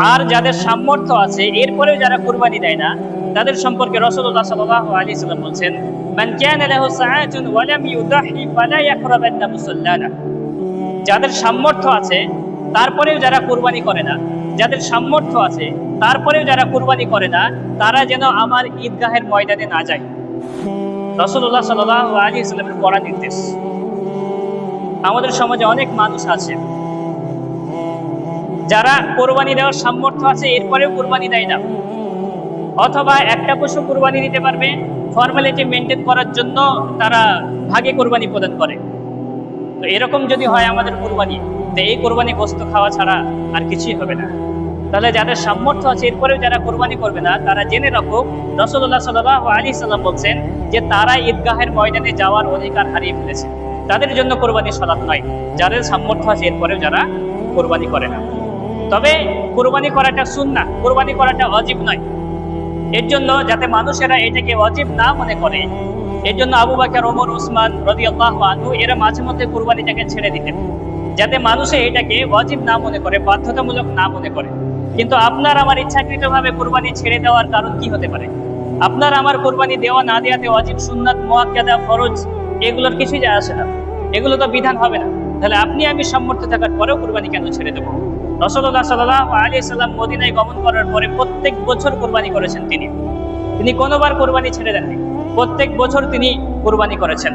আর যাদের সামর্থ্য আছে এরপরেও যারা কুরবানি দেয় না, তাদের সম্পর্কে রাসূলুল্লাহ সাল্লাল্লাহু আলাইহি ওয়াসাল্লাম বলছেন, মান কানা লাহু সাআতুন ওয়া লাম ইউদাহি ফালা ইয়াকরাবান্না মুসাল্লানা। যাদের সামর্থ্য আছে তারপরেও যারা কুরবানি করে না, যাদের সামর্থ্য আছে তারপরেও যারা কুরবানি করে না, তারা যেন আমার ঈদগাহের ময়দানে না যায়। রাসূলুল্লাহ সাল্লাল্লাহু আলাইহি ওয়াসাল্লামের কড়া নির্দেশ। আমাদের সমাজে অনেক মানুষ আছে যারা কোরবানি দেওয়ার সামর্থ্য আছে এরপরেও কোরবানি দেয় না, অথবা একটা পশু কোরবানি দিতে পারবে, ফর্মালিটি মেনটেন করার জন্য তারা ভাগে কোরবানি প্রদান করে। তো এরকম যদি হয় আমাদের কোরবানি, তো এই কোরবানি গোশত খাওয়া ছাড়া আর কিছুই হবে না। তাহলে যাদের সামর্থ্য আছে এরপরেও যারা কোরবানি করবে না, তারা জেনে রাখুক রাসূলুল্লাহ সাল্লাল্লাহু আলাইহি ওয়াসাল্লাম বলছেন যে তারা ঈদগাহের ময়দানে যাওয়ার অধিকার হারিয়ে ফেলেছে। তাদের জন্য কোরবানি সালাত নয়, যাদের সামর্থ্য আছে এরপরেও যারা কোরবানি করে না। তবে কোরবানি করাটা সুন্নাহ, কোরবানি করাটা ওয়াজিব নয়। এর জন্য যাতে মানুষেরা এটাকে ওয়াজিব না মনে করে, এর জন্য আবু বকর, ওমর, উসমান রাদিয়াল্লাহু আনহু এরা মাঝে মধ্যে কোরবানিটাকে ছেড়ে দিতেন, যাতে মানুষে এটাকে ওয়াজিব না মনে করে, বাধ্যতামূলক না মনে করে। কিন্তু আপনার আমার ইচ্ছাকৃতভাবে কোরবানি ছেড়ে দেওয়ার কারণ কি হতে পারে? আপনার আমার কোরবানি দেওয়া না দেওয়াতে ওয়াজিব, সুন্নাত, মুআক্কাদা, ফরজ এগুলোর কিছুই যায় আসে না, এগুলো তো বিধান হবে না। তাহলে আপনি আমি সামর্থ্য থাকার পরেও কোরবানি কেন ছেড়ে দেবো? রাসূলুল্লাহ সাল্লাল্লাহু আলাইহি ওয়াসাল্লাম মদিনায় গমন করার পরে প্রত্যেক বছর কোরবানি করেছেন। তিনি কোনোবার কোরবানি ছেড়ে দেননি, প্রত্যেক বছর তিনি কোরবানি করেছেন।